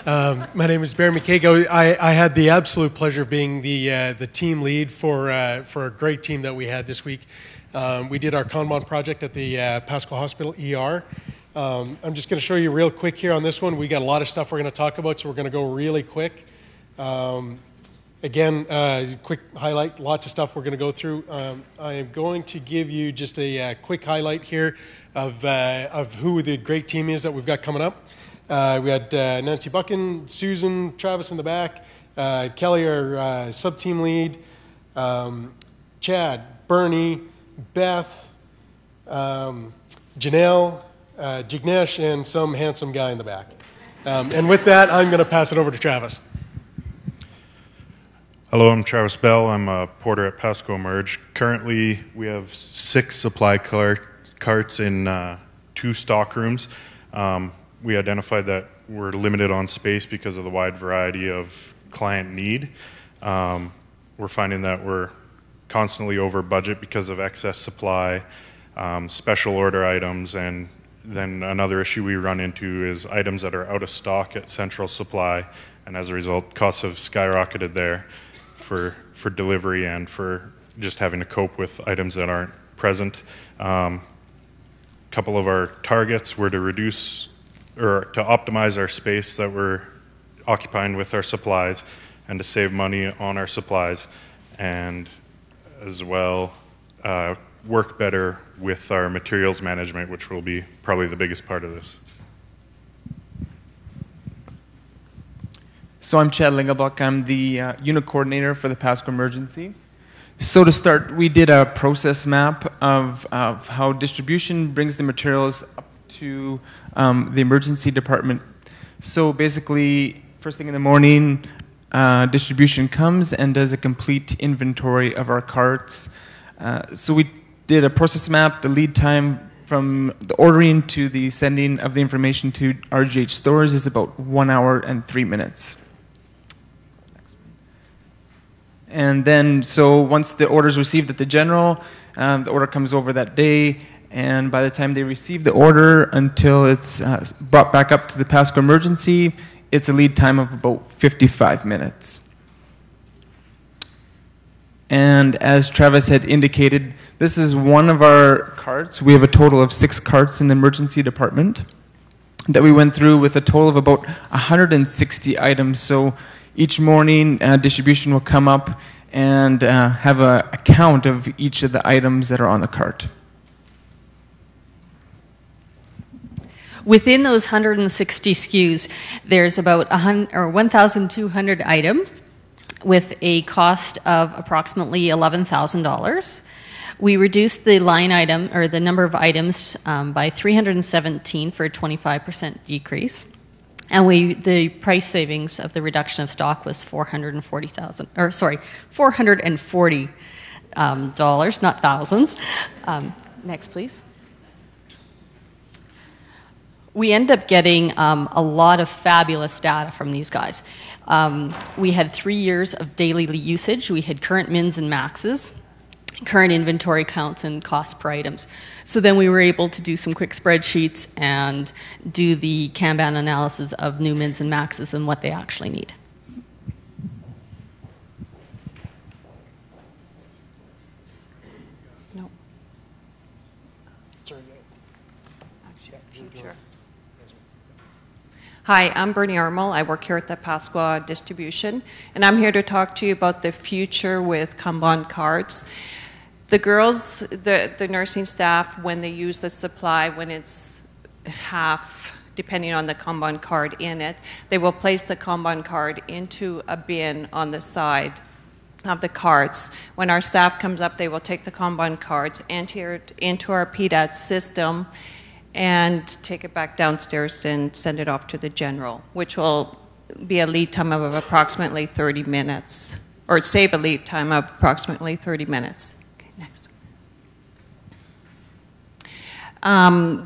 My name is Barry McKago. I had the absolute pleasure of being the team lead for a great team that we had this week. We did our Kanban project at the Pasqua Hospital ER. I'm just going to show you real quick here on this one. We got a lot of stuff we're going to talk about, so we're going to go really quick. Again, quick highlight, lots of stuff we're going to go through. I am going to give you just a quick highlight here of who the great team is that we've got coming up. We had Nancy Buchan, Susan, Travis in the back, Kelly, our sub-team lead, Chad, Bernie, Beth, Janelle, Jignesh, and some handsome guy in the back. And with that, I'm going to pass it over to Travis. Hello, I'm Travis Bell. I'm a porter at Pasqua Merge. Currently, we have 6 supply carts in 2 stock rooms. We identified that we're limited on space because of the wide variety of client need. We're finding that we're constantly over budget because of excess supply, special order items, and then another issue we run into is items that are out of stock at central supply, and as a result, costs have skyrocketed there for delivery and for just having to cope with items that aren't present. A couple of our targets were to reduce or to optimize our space that we're occupying with our supplies and to save money on our supplies, and as well work better with our materials management, which will be probably the biggest part of this. So I'm Chad Lingelbuck. I'm the unit coordinator for the Pasqua Emergency. So to start, we did a process map of how distribution brings the materials up to the emergency department. So basically, first thing in the morning, distribution comes and does a complete inventory of our carts. So we did a process map. The lead time from the ordering to the sending of the information to RGH stores is about 1 hour and 3 minutes. And then, so once the order is received at the general, the order comes over that day, and by the time they receive the order until it's brought back up to the Pasqua Emergency, it's a lead time of about 55 minutes. And as Travis had indicated, this is one of our carts. We have a total of 6 carts in the emergency department that we went through with a total of about 160 items. So each morning, distribution will come up and have a count of each of the items that are on the cart. Within those 160 SKUs, there's about 1,200 items with a cost of approximately $11,000. We reduced the line item, or the number of items, by 317 for a 25% decrease. And the price savings of the reduction of stock was $440, not thousands. Next, please. We end up getting a lot of fabulous data from these guys. We had 3 years of daily usage. We had current mins and maxes, current inventory counts, and cost per items. So then we were able to do some quick spreadsheets and do the Kanban analysis of new mins and maxes and what they actually need. No. Future. Hi, I'm Bernie Armel. I work here at the Pasqua Distribution, and I'm here to talk to you about the future with Kanban cards. The girls, the nursing staff, when they use the supply, when it's half, depending on the Kanban card in it, they will place the Kanban card into a bin on the side of the carts. When our staff comes up, they will take the Kanban cards, enter it into our PDAT system, and take it back downstairs and send it off to the general, which will be a lead time of approximately 30 minutes, or save a lead time of approximately 30 minutes. Okay, next.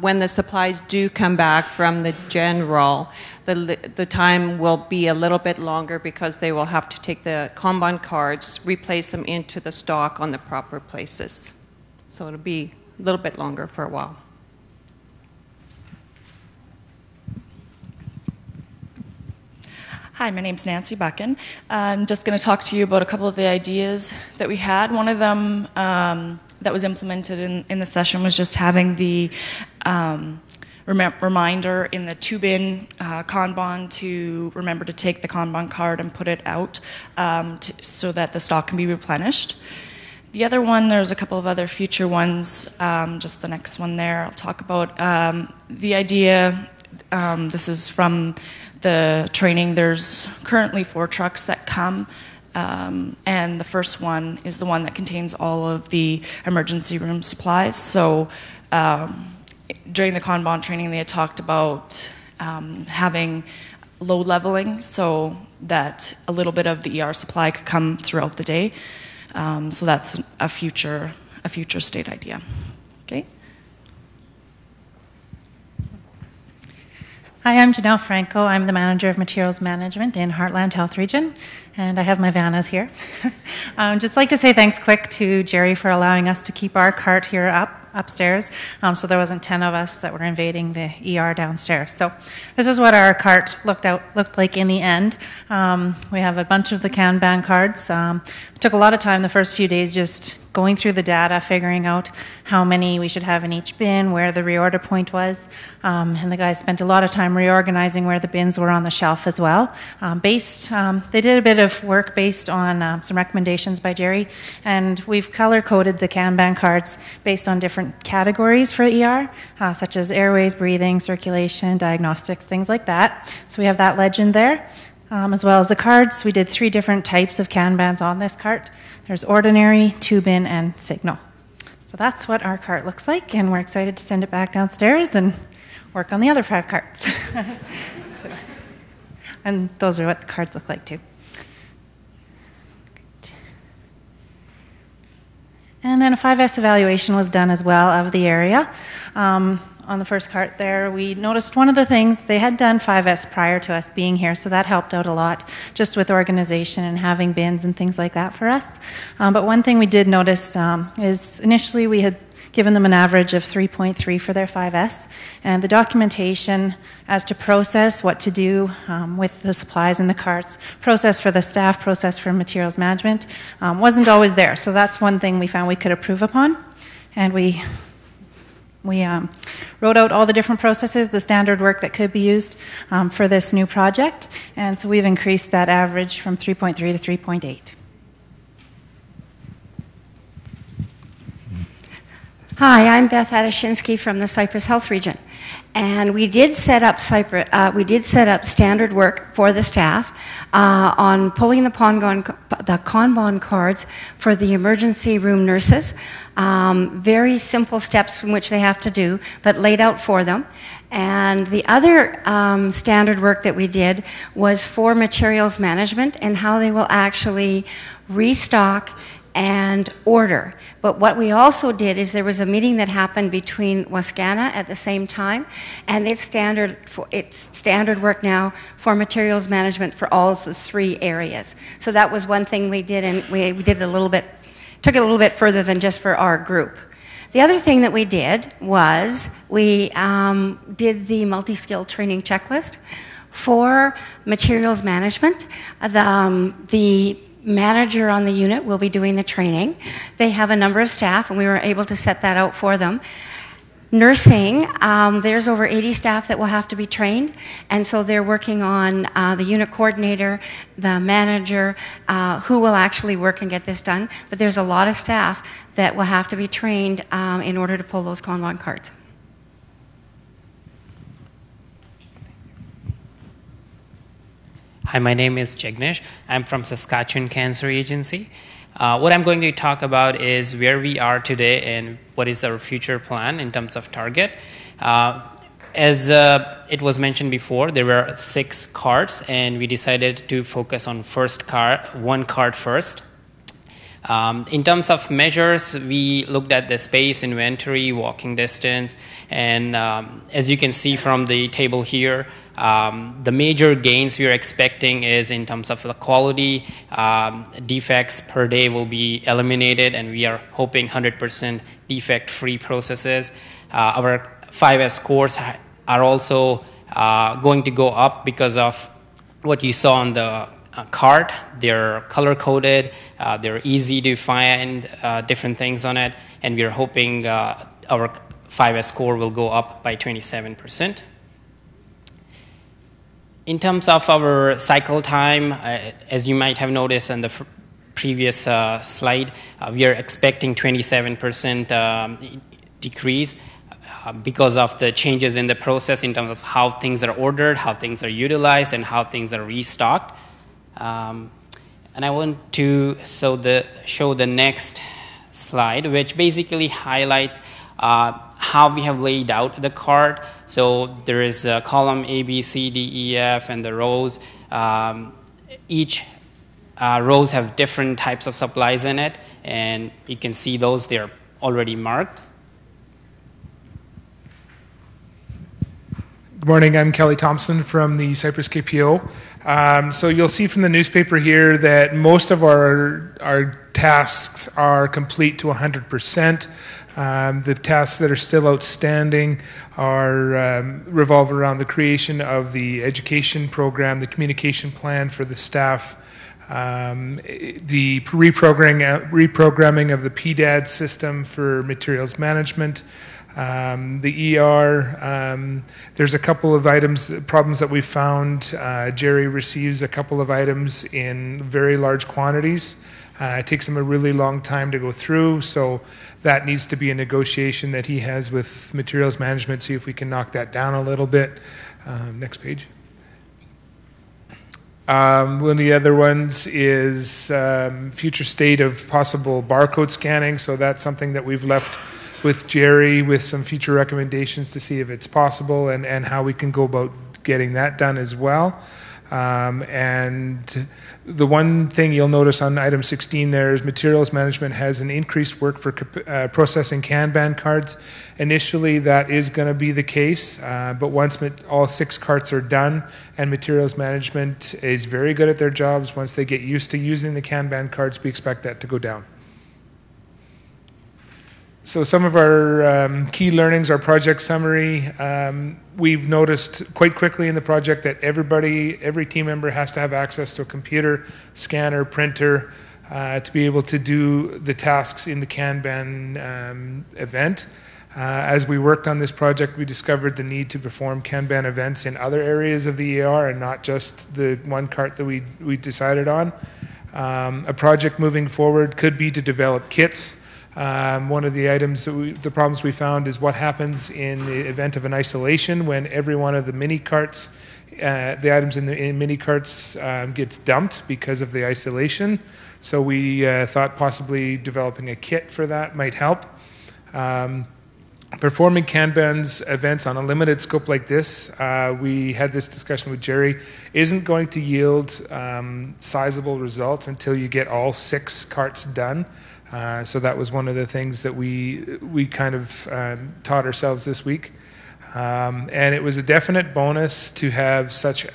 When the supplies do come back from the general, the time will be a little bit longer because they will have to take the Kanban cards, replace them into the stock on the proper places. So it'll be a little bit longer for a while. Hi, my name's Nancy Buckin. I'm just going to talk to you about a couple of the ideas that we had. One of them that was implemented in the session was just having the reminder in the two-bin Kanban to remember to take the Kanban card and put it out so that the stock can be replenished. The other one, there's a couple of other future ones, just the next one there I'll talk about. The idea, this is from the training, there's currently 4 trucks that come, and the first one is the one that contains all of the emergency room supplies. So during the Kanban training, they had talked about having load leveling so that a little bit of the ER supply could come throughout the day. So that's a future state idea. Okay. Hi, I'm Janelle Franco. I'm the Manager of Materials Management in Heartland Health Region, and I have my vanas here. Just like to say thanks quick to Jerry for allowing us to keep our cart here upstairs, so there wasn't 10 of us that were invading the ER downstairs. So this is what our cart looked like in the end. We have a bunch of the Kanban cards. It took a lot of time the first few days just going through the data, figuring out how many we should have in each bin, where the reorder point was, and the guys spent a lot of time reorganizing where the bins were on the shelf as well. They did a bit of work based on some recommendations by Jerry, and we've color-coded the Kanban cards based on different categories for ER, such as airways, breathing, circulation, diagnostics, things like that. So we have that legend there. As well as the cards, we did 3 different types of Kanbans on this cart. There's ordinary, two-bin, and signal. So that's what our cart looks like, and we're excited to send it back downstairs and work on the other 5 carts. And those are what the cards look like too. And then a 5S evaluation was done as well of the area. On the first cart there, we noticed one of the things, they had done 5S prior to us being here, so that helped out a lot, just with organization and having bins and things like that for us. But one thing we did notice is initially we had given them an average of 3.3 for their 5S, and the documentation as to process, what to do with the supplies in the carts, process for the staff, process for materials management, wasn't always there. So that's one thing we found we could improve upon, and we wrote out all the different processes, the standard work that could be used for this new project, and so we've increased that average from 3.3 to 3.8. Hi, I'm Beth Adashinsky from the Cypress Health Region, and we did set up standard work for the staff on pulling the Kanban cards for the emergency room nurses. Very simple steps from which they have to do, but laid out for them. And the other standard work that we did was for materials management and how they will actually restock and order. But what we also did is there was a meeting that happened between Wascana at the same time, and it's standard work now for materials management for all of the 3 areas. So that was one thing we did, and we did took it a little bit further than just for our group. The other thing that we did was we did the multi-skill training checklist for materials management. The manager on the unit will be doing the training. They have a number of staff, and we were able to set that out for them. Nursing, there's over 80 staff that will have to be trained, and so they're working on the unit coordinator, the manager, who will actually work and get this done. But there's a lot of staff that will have to be trained in order to pull those Kanban cards. Hi, my name is Jignesh. I'm from Saskatchewan Cancer Agency. What I'm going to talk about is where we are today and what is our future plan in terms of target. As it was mentioned before, there were 6 cards, and we decided to focus on one card first. In terms of measures, we looked at the space, inventory, walking distance, and as you can see from the table here, the major gains we are expecting is in terms of the quality. Defects per day will be eliminated, and we are hoping 100% defect-free processes. Our 5S scores are also going to go up because of what you saw on the cart. They're color-coded, they're easy to find different things on it, and we're hoping our 5S score will go up by 27%. In terms of our cycle time, as you might have noticed on the previous slide, we are expecting 27% decrease because of the changes in the process in terms of how things are ordered, how things are utilized, and how things are restocked. And I want to show the next slide, which basically highlights how we have laid out the cart. So there is a column A, B, C, D, E, F, and the rows. Each rows have different types of supplies in it, and you can see those, they're already marked. Good morning, I'm Kelly Thompson from the Cypress KPO. So you'll see from the newspaper here that most of our tasks are complete to 100%. The tasks that are still outstanding are revolve around the creation of the education program, the communication plan for the staff, the reprogramming of the PDAD system for materials management, the ER. There's a couple of problems that we found. Jerry receives a couple of items in very large quantities. It takes him a really long time to go through, so that needs to be a negotiation that he has with materials management, see if we can knock that down a little bit. Next page. One of the other ones is future state of possible barcode scanning, so that's something that we've left with Jerry with some future recommendations to see if it's possible and how we can go about getting that done as well. And the one thing you'll notice on item 16 there is materials management has an increased work for processing Kanban cards. Initially, that is going to be the case, but once all 6 carts are done and materials management is very good at their jobs, once they get used to using the Kanban cards, we expect that to go down. So some of our key learnings, our project summary, we've noticed quite quickly in the project that every team member has to have access to a computer, scanner, printer, to be able to do the tasks in the Kanban event. As we worked on this project, we discovered the need to perform Kanban events in other areas of the ER and not just the one cart that we decided on. A project moving forward could be to develop kits. One of the the problems we found is what happens in the event of an isolation when every one of the mini carts, the items in mini carts gets dumped because of the isolation. So we thought possibly developing a kit for that might help. Performing Kanban's events on a limited scope like this, we had this discussion with Jerry, isn't going to yield sizable results until you get all 6 carts done. So that was one of the things that we kind of taught ourselves this week. And it was a definite bonus to have such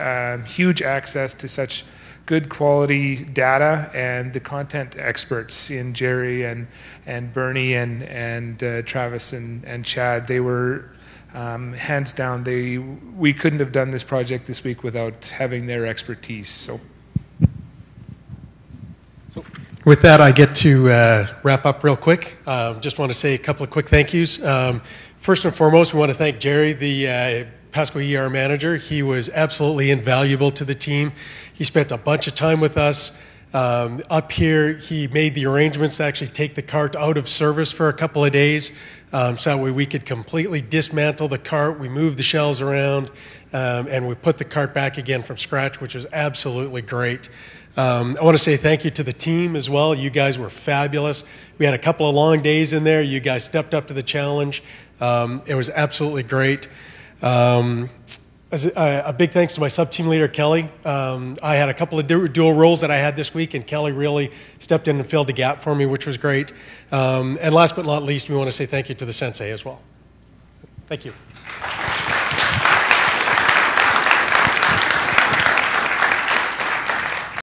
huge access to such good quality data and the content experts in Jerry and Bernie and Travis and Chad. They were hands down, we couldn't have done this project this week without having their expertise. So with that, I get to wrap up real quick. Just want to say a couple of quick thank yous. First and foremost, we want to thank Jerry, the Pasqua ER manager. He was absolutely invaluable to the team. He spent a bunch of time with us. Up here, he made the arrangements to actually take the cart out of service for a couple of days, so that way we could completely dismantle the cart. We moved the shelves around, and we put the cart back again from scratch, which was absolutely great. I want to say thank you to the team as well. You guys were fabulous. We had a couple of long days in there. You guys stepped up to the challenge. It was absolutely great. A big thanks to my sub-team leader, Kelly. I had a couple of dual roles that I had this week, and Kelly really stepped in and filled the gap for me, which was great. And last but not least, we want to say thank you to the sensei as well. Thank you.